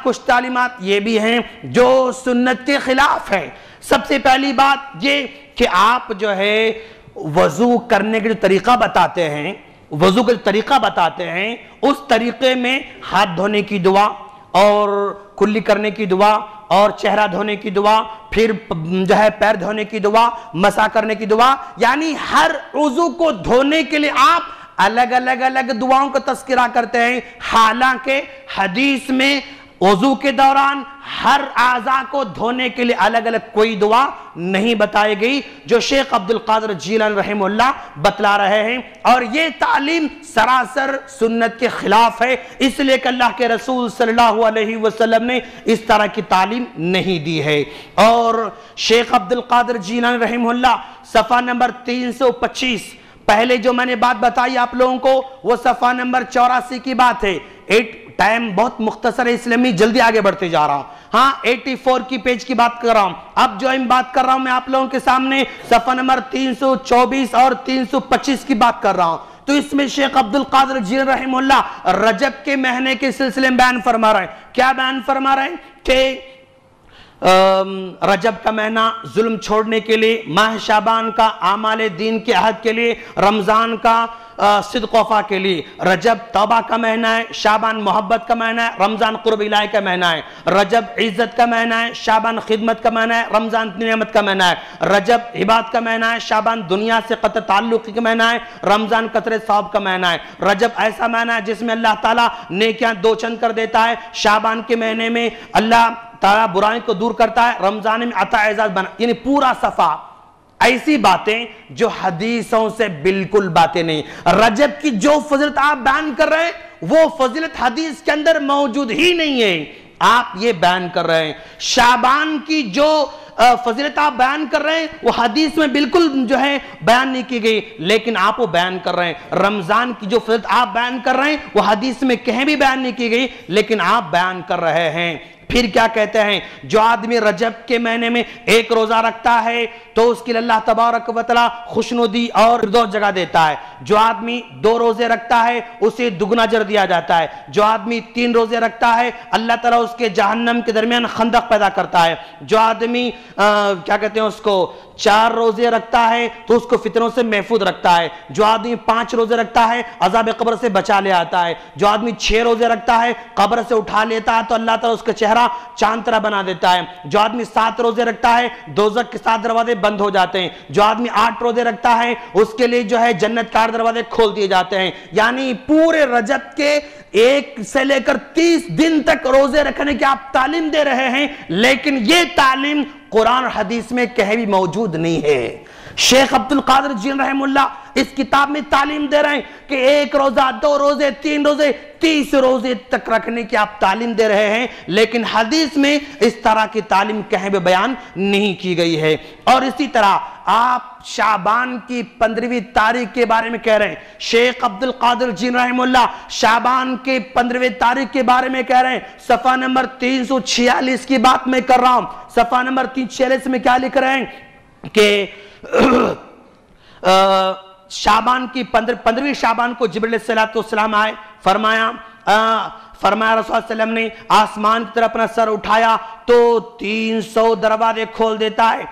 کچھ تعلیمات یہ بھی ہیں جو سنت کے خلاف ہیں۔ سب سے پہلی بات یہ کہ آپ وضو کرنے کے جو طریقہ بتاتے ہیں، اس طریقے میں ہاتھ دھونے کی دعا اور کلی کرنے کی دعا اور چہرہ دھونے کی دعا، پھر پیر دھونے کی دعا، مسح کرنے کی دعا، یعنی ہر عضو کو دھونے کے لیے آپ الگ دعاؤں کا تذکرہ کرتے ہیں، حالانکہ حدیث میں وضو کے دوران ہر اعضاء کو دھونے کے لیے الگ کوئی دعا نہیں بتائی گئی، جو شیخ عبد القادر جیلانی رحمہ اللہ بتلا رہے ہیں، اور یہ تعلیم سراسر سنت کے خلاف ہے، اس لیے کہ اللہ کے رسول صلی اللہ علیہ وسلم نے اس طرح کی تعلیم نہیں دی ہے۔ اور شیخ عبد القادر جیلانی رحمہ اللہ صفحہ نمبر 325، پہلے جو میں نے بات بتائی آپ لوگوں کو وہ صفحہ نمبر 84 کی بات ہے۔ ٹائم بہت مختصر ہے اس لیے میں جلدی آگے بڑھتے جا رہا ہوں۔ 84 کی پیج کی بات کر رہا ہوں۔ اب جو بات کر رہا ہوں میں آپ لوگوں کے سامنے صفحہ نمبر 324 اور 325 کی بات کر رہا ہوں۔ تو اس میں شیخ عبد القادر جیلانی رحمہ اللہ رجب کے مہینے کے سلسلے میں بیان فرما رہے ہیں۔ کیا بیان فرما رہے ہیں؟ کہ رجب کا مہینہ ظلم چھوڑنے کے لیے، ماہ شعبان کا اعمال دین کے عہد کے لیے، رمضان کا صدق وفا کے لیے، رجب توبہ کا مہینہ ہے، شعبان محبت کا مہینہ ہے، رمضان قرب الہی کا مہینہ ہے، رجب عزت کا مہینہ ہے، شعبان خدمت کا مہینہ ہے، رمضان نعمت کا مہینہ ہے، رجب عبادت کا مہینہ ہے، شعبان دنیا سے قطع تعلق کا مہینہ ہے، رمضان قطر ثواب کا مہینہ ہے، رجب ایسا مہینہ ہے جس میں اللہ تعالیٰ نیکیاں دو چند کر دیتا ہے، شعبان کے مہینے میں اللہ تعالیٰ برائی کو دور کرتا ہے، رمضان میں عطا اعزاز بنا، یعنی پورا صفحہ ایسی باتیں جو حدیثوں سے بالکل باتیں نہیں۔ رجب کی جو فضیلت آپ بیان کر رہے ہیں وہ فضیلت حدیث کے اندر موجود ہی نہیں ہے، آپ یہ بیان کر رہے ہیں۔ شعبان کی جو فضیلت آپ بیان کر رہے ہیں وہ حدیث میں بالکل بیان نہیں کی گئی، لیکن آپ وہ بیان کر رہے ہیں۔ رمضان کی جو فضیلت آپ بیان کر رہے ہیں وہ حدیث میں کہیں بھی بیان نہیں کی گئی، لیکن آپ بیان کر رہے ہیں۔ پھر کیا کہتے ہیں؟ جو آدمی رجب کے مہینے میں ایک روزہ رکھتا ہے تو اس کے لیے اللہ تبارک و تعالی خوشنودی اور فردوس جگہ دیتا ہے۔ جو آدمی 2 روزے رکھتا ہے اسے دگنا اجر دیا جاتا ہے۔ جو آدمی 3 روزے رکھتا ہے اللہ تعالیٰ اس کے جہنم کے درمیان خندق پیدا کرتا ہے۔ جو آدمی کیا کہتے ہیں اس کو 4 روزے رکھتا ہے تو اس کو فتنوں سے محفوظ رکھتا ہے۔ جو آدمی 5 روزے رکھتا ہے عذاب قبر سے بچا لے آتا ہے۔ جو آدمی 6 روزے رکھتا ہے قبر سے اٹھا لیتا ہے تو اللہ تعالیٰ اس کا چہرہ چاند طرح بنا دیتا ہے۔ جو آدمی 7 روزے رکھتا ہے دوزخ کے 7 دروازے بند ہو جاتے ہیں۔ جو آدمی 8 روزے رکھتا ہے اس کے لیے جنت کے 8 دروازے کھول دیے جاتے ہیں۔ یعنی پورے رجب کے 1 سے لے کر 30 دن تک روزے رکھنے کی آپ تعلیم دے رہے ہیں، لیکن یہ تعلیم قرآن اور حدیث میں کہیں بھی موجود نہیں ہے۔ شیخ عبد القادر جیلانی رحمہ اللہ اس کتاب میں تعلیم دے رہے ہیں کہ 1 روزہ 2 روزے 3 روزے 30 روزے تک رکھنے کی آپ تعلیم دے رہے ہیں، لیکن حدیث میں اس طرح کی تعلیم کہیں بھی بیان نہیں کی گئی ہے۔ اور اسی طرح آپ شعبان کی 15ویں تاریخ کے بارے میں کہہ رہے ہیں۔ شیخ عبد القادر جیلانی رحمہ اللہ شعبان کے 15ویں تاریخ کے بارے میں کہہ رہے ہیں۔ صفحہ نمبر 346 کی بات میں کر رہا ہوں۔ صفحہ نمبر 346 میں کیا لکھ رہے ہیں کہ شعبان کی 15ویں شعبان کو جبریل علیہ السلام آئے، فرمایا رسول اللہ صلی اللہ علیہ وسلم نے آسمان کی طرف اپنا سر اٹھایا تو 300 دروازے کھول دیتا ہے۔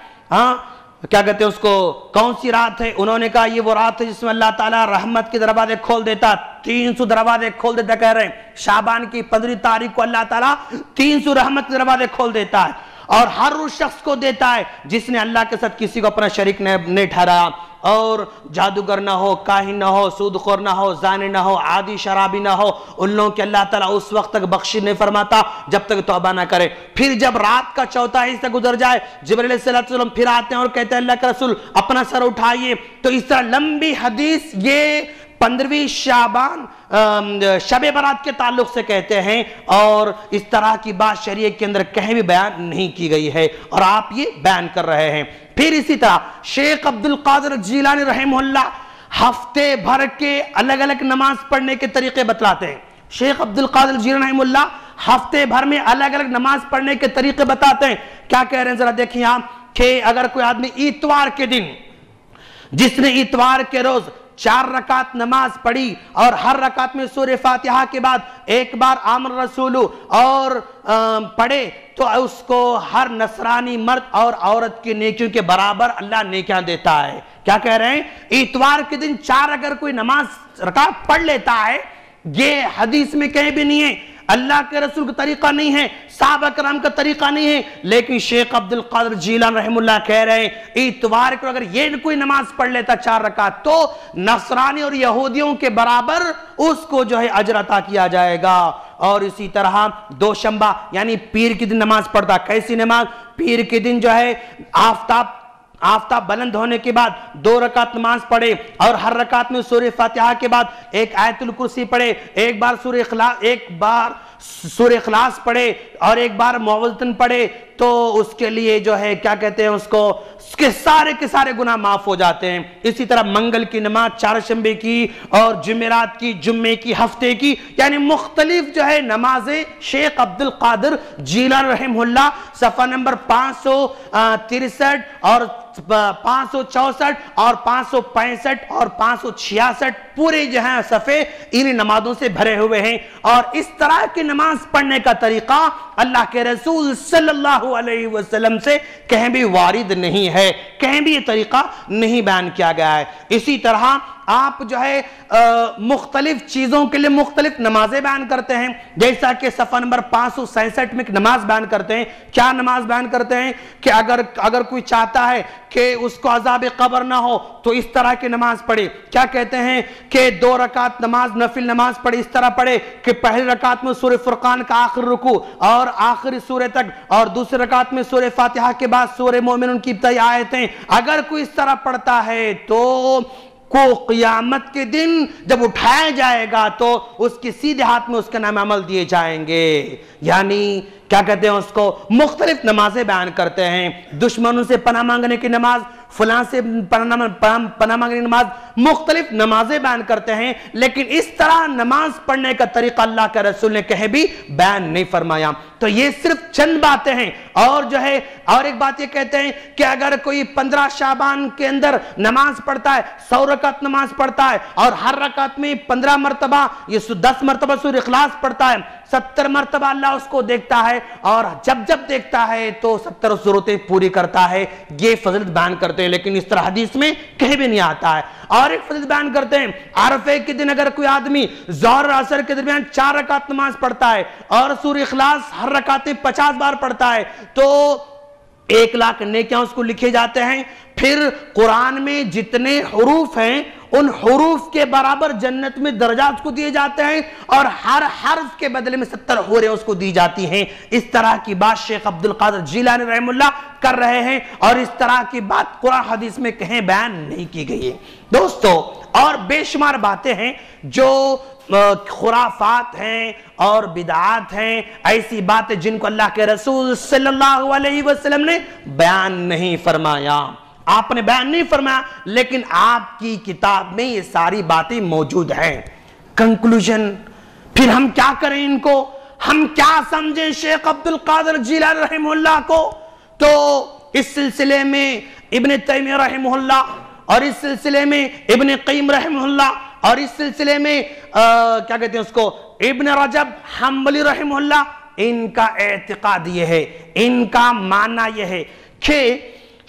کیا کہتے ہیں اس کو، کون سی رات ہے؟ انہوں نے کہا یہ وہ رات ہے جس میں اللہ تعالیٰ رحمت کے دروازے کھول دیتا، 300 دروازے کھول دیتا. کہہ رہے ہیں شعبان کی 15 تاریخ کو اللہ تعالیٰ 300 رحمت کے دروازے کھول دیتا ہے، اور ہر اس شخص کو دیتا ہے جس نے اللہ کے ساتھ کسی کو اپنا شریک نہیں ٹھہرایا، اور جادوگر نہ ہو، کاہن نہ ہو، سود خور نہ ہو، زانی نہ ہو، عادی شرابی نہ ہو. ان لوگوں کے اللہ تعالیٰ اس وقت تک بخشش نہیں فرماتا جب تک توبہ نہ کرے. پھر جب رات کا چوتھا حصہ گزر جائے، جبرائیل علیہ السلام پھر آتے ہیں اور کہتے ہیں اللہ کے رسول اپنا سر اٹھائیے. تو اس طرح لمبی حدیث یہ 15ویں شعبان شب برات کے تعلق سے کہتے ہیں، اور اس طرح کی بات شریعت کے اندر کہیں بھی بیان نہیں کی گئی ہے، اور آپ یہ بیان کر رہے ہیں. پھر اسی طرح شیخ عبد القادر جیلانی رحمہ اللہ ہفتے بھر کے الگ الگ نماز پڑھنے کے طریقے بتلاتے ہیں. شیخ عبد القادر جیلانی رحمہ اللہ ہفتے بھر میں الگ الگ نماز پڑھنے کے طریقے بتاتے ہیں. کیا کہہ رہے ہیں ذرا دیکھیں آپ، کہ اگر کوئی آدمی اتوار کے دن، جس نے اتوار کے روز 4 رکعت نماز پڑھی اور ہر رکعت میں سورہ فاتحہ کے بعد ایک بار آمن رسول اور پڑھے، تو اس کو ہر نصرانی مرد اور عورت کی نیکیوں کے برابر اللہ نیکیاں دیتا ہے. کیا کہہ رہے ہیں؟ اتوار کے دن 4 اگر کوئی نماز رکعت پڑھ لیتا ہے، یہ حدیث میں کہیں بھی نہیں ہے، اللہ کے رسول کا طریقہ نہیں ہے، صحابہ کرام کا طریقہ نہیں ہے. لیکن شیخ عبد القادر جیلانی رحمہ اللہ کہہ رہے ہیں اتوار کو اگر یہ کوئی نماز پڑھ لیتا 4 رکعت، تو نصرانی اور یہودیوں کے برابر اس کو جو ہے اجر عطا کیا جائے گا. اور اسی طرح دوشنبہ یعنی پیر کی دن نماز پڑھتا. کیسی نماز؟ پیر کے دن جو ہے آفتاب بلند ہونے کے بعد 2 رکعت نماز پڑھے، اور ہر رکعت میں سورہ فاتحہ کے بعد ایک آیت الکرسی پڑھے، ایک بار سورہ اخلاص پڑھے، اور ایک بار معوذتن پڑھے. تو اس کے لیے جو ہے کیا کہتے ہیں اس کے سارے گناہ معاف ہو جاتے ہیں. اسی طرح منگل کی نماز، چہارشنبے کی، اور جمعرات کی، جمعے کی، ہفتے کی، یعنی مختلف جو ہے نمازیں شیخ عبد القادر جیلانی رحمہ اللہ صفحہ نمبر 563 اور 564 اور 565 اور 566 پورے جو ہیں صفحے انہی نمازوں سے بھرے ہوئے ہیں. اور اس طرح کی نماز پڑھنے کا طریقہ اللہ کے رسول صلی اللہ علیہ وسلم سے کہیں بھی وارد نہیں ہے، کہیں بھی یہ طریقہ نہیں بیان کیا گیا ہے. اسی طرح آپ جو ہے مختلف چیزوں کے لیے مختلف نمازیں بیان کرتے ہیں، جیسا کہ صفحہ نمبر 567 میں ایک نماز بیان کرتے ہیں. کیا نماز بیان کرتے ہیں؟ کہ اگر کوئی چاہتا ہے کہ اس کو عذاب قبر نہ ہو تو اس طرح کی نماز پڑھے. کیا کہتے ہیں؟ کہ 2 رکعت نماز، نفل نماز پڑھے، اس طرح پڑھے کہ پہلی رکعت میں سورہ فرقان کا آخر رکوع اور آخری سورہ تک، اور دوسری رکعت میں سورہ فاتحہ کے بعد سورہ مومنون کی ابتدائی آیتیں. اگر کوئی اس طرح پڑھتا ہے تو کو قیامت کے دن جب اٹھایا جائے گا تو اس کی سیدھے ہاتھ میں اس کے نام عمل دیے جائیں گے. یعنی کیا کہتے ہیں اس کو، مختلف نمازیں بیان کرتے ہیں. دشمنوں سے پناہ مانگنے کی نماز، فلاں سے پناہ مانگنے کی نماز، مختلف نمازیں بیان کرتے ہیں. لیکن اس طرح نماز پڑھنے کا طریقہ اللہ کے رسول نے کہیں بھی بیان نہیں فرمایا. تو یہ صرف چند باتیں ہیں. اور جو ہے اور ایک بات یہ کہتے ہیں کہ اگر کوئی 15 شعبان کے اندر نماز پڑھتا ہے، 100 رکعت نماز پڑھتا ہے، اور ہر رکعت میں 15 مرتبہ یہ 10 مرتبہ سورہ اخلاص پڑھتا ہے، 70 مرتبہ اللہ اس کو دیکھتا ہے، اور جب دیکھتا ہے تو 70 ضرورتیں پوری کرتا ہے. یہ فضیلت بیان کرتے ہیں، لیکن اس طرح حدیث میں کہیں بھی نہیں آتا ہے. اور ایک فضیلت بیان کرتے ہیں، عرفے کے دن اگر کوئی آدمی ظہر اور عصر کے درمیان 4 رکعت نماز پڑھتا ہے اور سورہ اخلاص ہر رکعت میں 50 بار پڑھتا ہے تو 1,00,000 نیکیاں اس کو لکھے جاتے ہیں. پھر قرآن میں جتنے حروف ہیں ان حروف کے برابر جنت میں درجات کو دیے جاتے ہیں، اور ہر حرف کے بدلے میں 70 حوریں اس کو دی جاتی ہیں. اس طرح کی بات شیخ عبد القادر جیلانی رحمہ اللہ کر رہے ہیں، اور اس طرح کی بات قرآن حدیث میں کہیں بیان نہیں کی گئی ہے. دوستو اور بے شمار باتیں ہیں جو خرافات ہیں اور بدعات ہیں، ایسی باتیں جن کو اللہ کے رسول صلی اللہ علیہ وسلم نے بیان نہیں فرمایا. آپ نے بیان نہیں فرمایا، لیکن آپ کی کتاب میں یہ ساری باتیں موجود ہیں. کنکلوژن، پھر ہم کیا کریں ان کو؟ ہم کیا سمجھیں شیخ عبد القادر جیلانی رحمہ اللہ کو؟ تو اس سلسلے میں ابن تیمیہ رحمہ اللہ، اور اس سلسلے میں ابن قیم رحمہ اللہ، اور اس سلسلے میں کیا کہتے ہیں اس کو، ابن رجب حنبلی رحمہ اللہ، ان کا اعتقاد یہ ہے، ان کا معنی یہ ہے کہ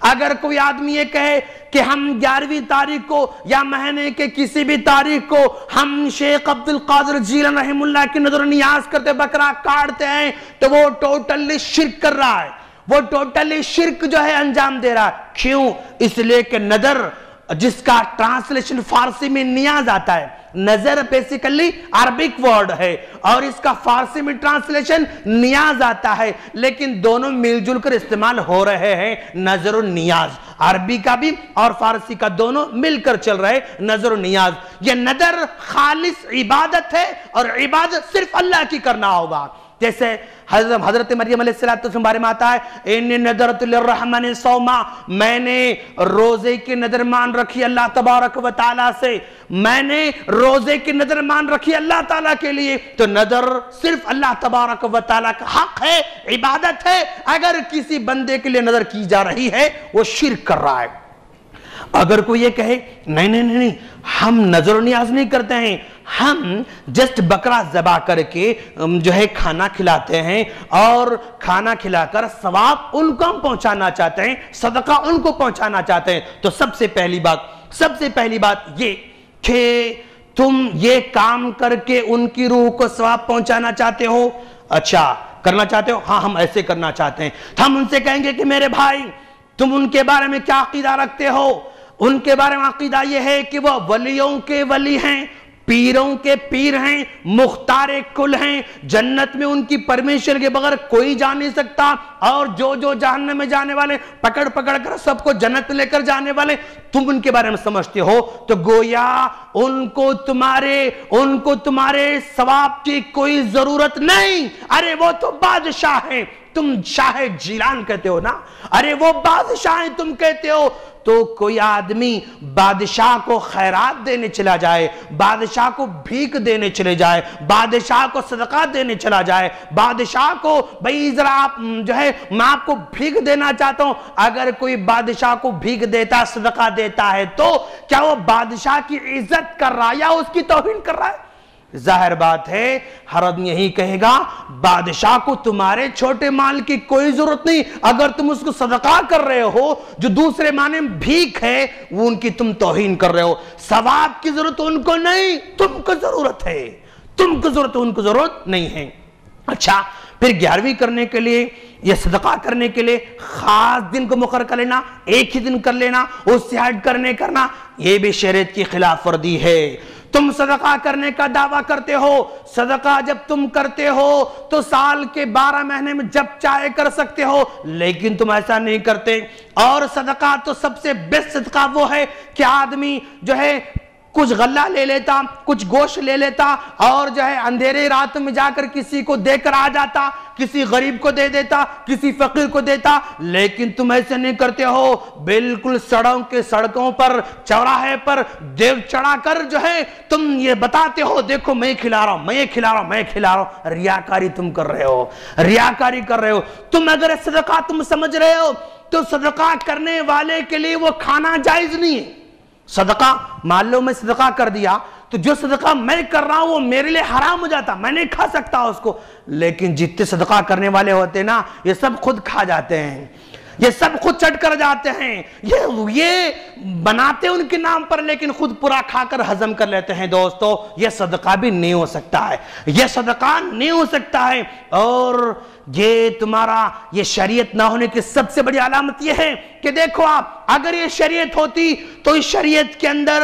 اگر کوئی آدمی یہ کہے کہ ہم 11ویں تاریخ کو یا مہینے کے کسی بھی تاریخ کو ہم شیخ عبدالقادر جیلانی رحمہ اللہ کی نظر و نیاز کرتے بکرا کاٹتے ہیں تو وہ ٹوٹلی شرک کر رہا ہے، وہ ٹوٹلی شرک جو ہے انجام دے رہا ہے۔ کیوں؟ اس لیے کہ نظر جس کا ٹرانسلیشن فارسی میں نیاز آتا ہے، نظر بیسیکلی عربک ورڈ ہے اور اس کا فارسی میں ٹرانسلیشن نیاز آتا ہے، لیکن دونوں مل جل کر استعمال ہو رہے ہیں، نظر و نیاز، عربی کا بھی اور فارسی کا دونوں مل کر چل رہے نظر و نیاز۔ یہ نظر خالص عبادت ہے اور عبادت صرف اللہ کی کرنا ہوگا، جیسے حضرت مریم علیہ السلام کے بارے میں آتا ہے انی نذرت للرحمن صوما، میں نے روزے کی نظر مان رکھی اللہ تبارک و تعالیٰ سے، میں نے روزے کی نظر مان رکھی اللہ تعالیٰ کے لیے، تو نظر صرف اللہ تبارک و تعالیٰ کا حق ہے، عبادت ہے۔ اگر کسی بندے کے لیے نظر کی جا رہی ہے وہ شرک کر رہا ہے۔ اگر کوئی یہ کہے نہیں نہیں نہیں ہم نظر و نیاز نہیں کرتے ہیں، ہم جسٹ بکرا ذبح کر کے جو ہے کھانا کھلاتے ہیں اور کھانا کھلا کر ثواب ان کو ہم پہنچانا چاہتے ہیں، صدقہ ان کو پہنچانا چاہتے ہیں، تو سب سے پہلی بات یہ کہ تم یہ کام کر کے ان کی روح کو ثواب پہنچانا چاہتے ہو، اچھا کرنا چاہتے ہو، ہاں ہم ایسے کرنا چاہتے ہیں، تو ہم ان سے کہیں گے کہ میرے بھائی تم ان کے بارے میں کیا عقیدہ رکھتے ہو؟ ان کے بارے میں عقیدہ یہ ہے کہ وہ ولیوں کے ولی ہیں، پیروں کے پیر ہیں، مختار کل ہیں، جنت میں ان کی پرمیشن کے بغیر کوئی جا نہیں سکتا، اور جو جہنم میں جانے والے پکڑ کر سب کو جنت میں لے کر جانے والے تم ان کے بارے میں سمجھتے ہو، تو گویا ان کو تمہارے ثواب کی کوئی ضرورت نہیں۔ ارے وہ تو بادشاہ ہیں، تم شاہ جیلان کہتے ہو نا، ارے وہ بادشاہ ہیں تم کہتے ہو، تو کوئی آدمی بادشاہ کو خیرات دینے چلا جائے، بادشاہ کو بھیک دینے چلے جائے، بادشاہ کو صدقات دینے چلا جائے، بادشاہ کو بھئی ذرا آپ جو ہے میں آپ کو بھیک دینا چاہتا ہوں، اگر کوئی بادشاہ کو بھیک دیتا صدقہ دیتا ہے تو کیا وہ بادشاہ کی عزت کر رہا ہے یا اس کی توہین کر رہا ہے؟ ظاہر بات ہے ہر آدمی یہی کہے گا بادشاہ کو تمہارے چھوٹے مال کی کوئی ضرورت نہیں، اگر تم اس کو صدقہ کر رہے ہو جو دوسرے معنی میں بھیک ہے وہ ان کی تم توہین کر رہے ہو، ثواب کی ضرورت ان کو نہیں، تم کو ضرورت ہے، تم کو ضرورت ان کو ضرورت نہیں ہے۔ اچھا پھر 11ویں کرنے کے لیے یا صدقہ کرنے کے لیے خاص دن کو مقرر کر لینا، ایک ہی دن کر لینا، اس سے ہٹ کرنا یہ بھی شریعت کی خلاف ورزی ہے۔ تم صدقہ کرنے کا دعویٰ کرتے ہو، صدقہ جب تم کرتے ہو تو سال کے 12 مہینے میں جب چاہے کر سکتے ہو، لیکن تم ایسا نہیں کرتے۔ اور صدقہ تو سب سے بیسٹ صدقہ وہ ہے کہ آدمی جو ہے کچھ غلہ لے لیتا، کچھ گوشت لے لیتا اور جو ہے اندھیرے رات میں جا کر کسی کو دے کر آ جاتا، کسی غریب کو دے دیتا، کسی فقیر کو دیتا، لیکن تم ایسے نہیں کرتے ہو، بالکل سڑکوں پر چوراہے پر دیگ چڑھا کر جو ہے تم یہ بتاتے ہو دیکھو میں کھلا رہا ہوں، ریاکاری تم کر رہے ہو، ریاکاری کر رہے ہو۔ تم اگر صدقہ تم سمجھ رہے ہو تو صدقہ کرنے والے کے لیے وہ کھانا جائز نہیں ہے۔ صدقہ مان لو میں صدقہ کر دیا تو جو صدقہ میں کر رہا ہوں وہ میرے لیے حرام ہو جاتا، میں نہیں کھا سکتا اس کو، لیکن جتنے صدقہ کرنے والے ہوتے نا یہ سب خود کھا جاتے ہیں، یہ سب خود چٹ کر جاتے ہیں، یہ بناتے ان کے نام پر لیکن خود پورا کھا کر ہضم کر لیتے ہیں۔ دوستو یہ صدقہ بھی نہیں ہو سکتا ہے، یہ صدقہ نہیں ہو سکتا ہے، اور یہ تمہارا یہ شریعت نہ ہونے کی سب سے بڑی علامت یہ ہے کہ دیکھو آپ اگر یہ شریعت ہوتی تو اس شریعت کے اندر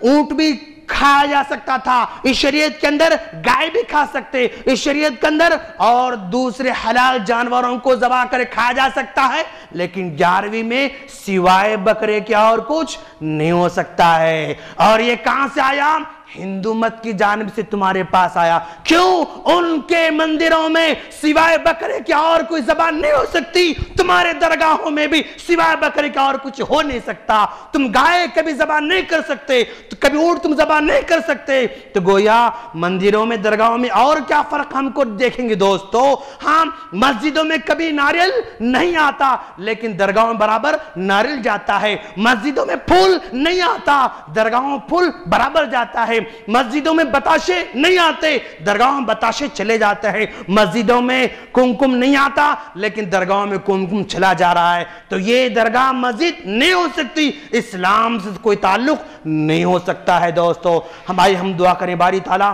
اونٹ بھی کھایا جا سکتا تھا، اس شریعت کے اندر گائے بھی کھا سکتے، اس شریعت کے اندر اور دوسرے حلال جانوروں کو ذبح کر کھایا جا سکتا ہے، لیکن 11ویں میں سوائے بکرے کے اور کچھ نہیں ہو سکتا ہے۔ اور یہ کہاں سے آیا؟ ہندو مت کی جانب سے تمہارے پاس آیا۔ کیوں؟ ان کے مندروں میں سوائے بکرے کے اور کوئی زبان نہیں ہو سکتی، تمہارے درگاہوں میں بھی سوائے بکرے کا اور کچھ ہو نہیں سکتا، تم گائے کبھی زبان نہیں کر سکتے، کبھی اونٹ تم زبان نہیں کر سکتے، تو گویا مندروں میں درگاہوں میں اور کیا فرق ہم کو دیکھیں گے دوستو؟ ہاں مسجدوں میں کبھی ناریل نہیں آتا لیکن درگاہوں میں برابر ناریل جاتا ہے، مسجدوں میں پھول نہیں آتا درگاہوں میں پھول برابر جاتا ہے، مسجدوں میں بتاشے نہیں آتے، درگاہوں میں بتاشے چلے جاتے ہیں، مسجدوں میں کمکم نہیں آتا لیکن درگاہوں میں کمکم چلا جا رہا ہے۔ تو یہ درگاہ مسجد نہیں ہو سکتی، اسلام سے کوئی تعلق نہیں ہو سکتا ہے۔ دوستو ہم دعا کریں باری تعالیٰ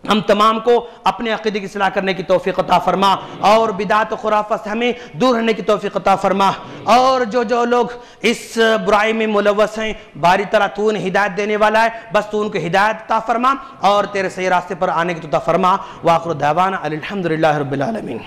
ہم تمام کو اپنے عقیدے کی اصلاح کرنے کی توفیق عطا فرما، اور بدعت و خرافت سے ہمیں دور رہنے کی توفیق عطا فرما، اور جو لوگ اس برائی میں ملوث ہیں باری تعالیٰ تو انہیں ہدایت دینے والا ہے، بس تو ان کو ہدایت عطا فرما اور تیرے صحیح راستے پر آنے کی عطا فرما۔ وآخر دعوانا الحمدللہ رب العالمین۔